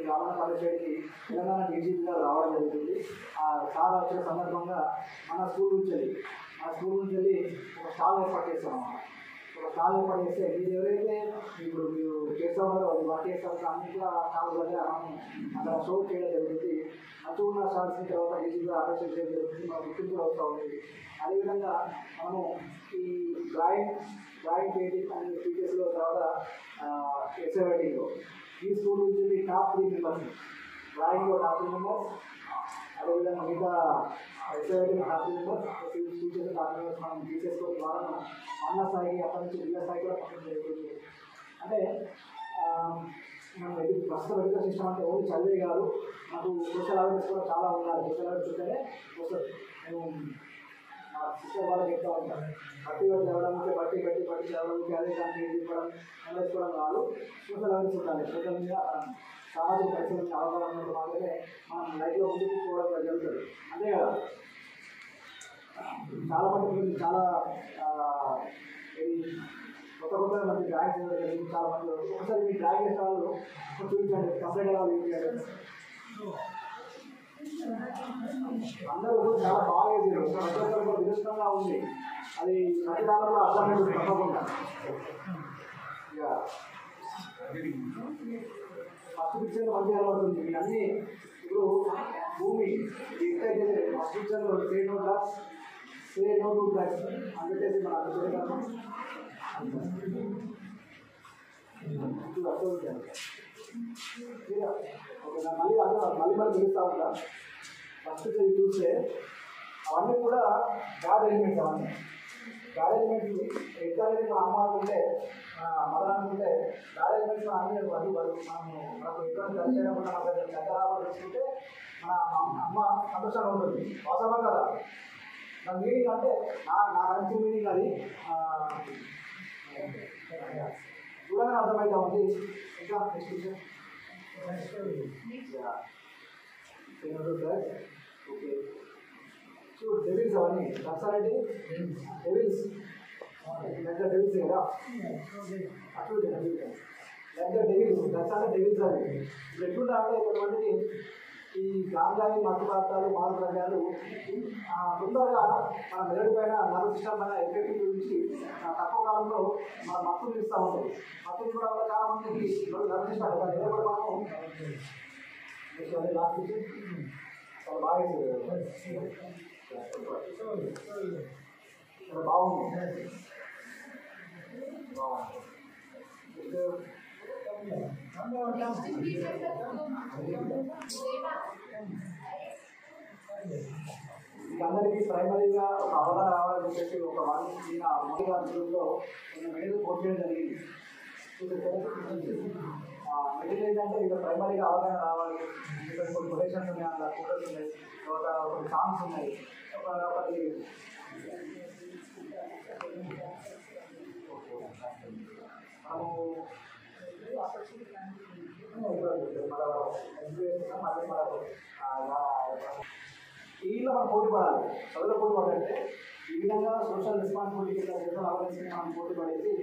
రావణ కాలేజీకి తెలంగాణ డీజీపీగా రావడం జరుగుతుంది. సార్ వచ్చిన సందర్భంగా మన స్కూల్ నుంచి వెళ్ళి ఒక స్టాల్ ఏర్పాటు చేస్తాం అన్నమాట. ఒక స్టాల్ ఏర్పాటు చేస్తే మీరు ఎవరైతే ఇప్పుడు మీరు చేస్తూ ఉన్నారో వర్క్ చేస్తారు అన్ని కూడా స్టాల్ దగ్గర మనం అక్కడ షో చేయడం జరుగుతుంది. మంచిగా స్టాల్స్ తర్వాత డీజీపీగా అప్రిషియేట్ చేయడం జరుగుతుంది. మన గుర్తింపు కూడా వస్తూ ఉంది. అదేవిధంగా మనము ఈ డ్రాయింగ్ పెయింటింగ్ అనే టీచర్స్లో తర్వాత ఎస్ఐటీలో ఈ స్కూల్ నుంచి టాప్ 3 మెంబర్స్ డ్రాయింగ్లో టాప్ 3 మెంబర్స్, అదేవిధంగా మిగతా SIT top 3 members, teachers top 3 members మనం తీసేసుకోవడం ద్వారా అన్న స్థాయికి అక్కడి నుంచి జిల్లా స్థాయికి కూడా పక్కన జరుగుతుంది. అంటే మనం ప్రస్తుతం ఎడ్యుకేషన్ సిస్టమ్ అంటే ఓన్లీ చదివే కాదు, నాకు సోషల్ అవేర్నెస్ కూడా చాలా ఉండాలి. సోషల్ అవేర్నెస్ ఉంటేనే మేము సిస్టర్ వాళ్ళకి చెప్తా ఉంటాం. బట్టి చదవడానికి బట్టి చదవడానికి అదే దానికి చెప్పడం నేర్చుకోవడం కాదు, సోషల్ అవేర్నెస్ ఉండాలి. సోషల్ మీద సామాజిక పరిస్థితుల అవగాహన ఉన్నప్పుడు మాత్రమే మనం లైఫ్లో ముందుకు పోవడం జరుగుతుంది. అంతే కదా, చాలా మంది చాలా కొత్త మంది డ్రాయింగ్ చేయడం జరిగింది. చాలా మంది ఒకసారి మీ డ్రాయింగ్ చేసే వాళ్ళు చూపించండి, కంప్లీట్ అవ్వాలి చూపించండి. అందరూ చాలా బాగా చేశారు, ప్రతి ఒక్కరు విరుష్టంగా ఉంది. అది ప్రతి దానిలో అర్థమైంది తప్పకుండా. ఇక ఫస్ట్ పిక్చర్లో మంచిగా కనబడుతుంది. ఇవన్నీ ఇప్పుడు భూమి ఎక్కడైతే ఫస్ట్ పిక్చర్లో సే నో టు డ్రగ్స్ అని చెప్పేసి మన అర్థం ఓకే. మళ్ళీ పిలుస్తూ ఉంటా. ఫస్ట్ చూస్తే అవన్నీ కూడా గాడ్ ఎలిమెంట్స్. గాడ్ ఎలిమెంట్స్ ఎట్లయితే మన అమ్మ అనుకుంటే మదర్ అనుకుంటే గాడ్ ఎలిమెంట్స్ అన్నీ మనకు ఎటువంటి ఖర్చు చేయకుండా మన దగ్గర తీసుకుంటే మన అమ్మ సంతోషంగా ఉంటుంది. వాస్తవం కదా. దాని మీనింగ్ అంటే నా మంచి మీనింగ్ అది చూడగానే అర్థమవుతా ఉంది. ఇంకా నెక్స్ట్ ఓకే. చూడు డెవిల్స్ అవన్నీ దర్శనండి, డెవిల్స్ దగ్గర డెవిల్స్ కదా, అట్లు దగ్గర డెవిల్స్ దర్శన డెవిల్స్ అవి. ఇప్పుడు ఎట్లుంటా అంటే కొంతమందికి ఈ గాంజాయి మత్తు పదార్థాలు మాదక ద్రవ్యాలు తొందరగా మన మెదడు పైన నర్వ్ సిస్టమ్ పైన ఎఫెక్ట్ గురించి తక్కువ కాలంలో మన మత్తులు ఇస్తూ ఉంటుంది. మత్తులు కూడా వల్ల చాలా మందికి నర్వ్ సిస్టమ్ కదా నిలబడి మనము లాస్ట్ చాలా బాగా బాగుంది. అందరికీ ప్రైమరీగా ఒక అవగాహన రావాలని చెప్పేసి ఒక మొదటిలో నేను మెడికల్ కోర్స్ చేయడం జరిగింది. మెడికల్ ఏంటంటే ఇక ప్రైమరీగా అవగాహన రావాలి. ఎందుకంటే కొన్ని కొటేషన్స్ ఉన్నాయి, అందులో ఫోటోస్ ఉన్నాయి, తర్వాత కొన్ని సాంగ్స్ ఉన్నాయి. ఒకటి ఈలో మనం పోటీ పడాలి. చదువులో పోటీ పడాలంటే ఈ విధంగా సోషల్ రెస్పాన్సిబిలిటీ సోషల్ అవేర్నెస్ మనం పోటీ పడేసి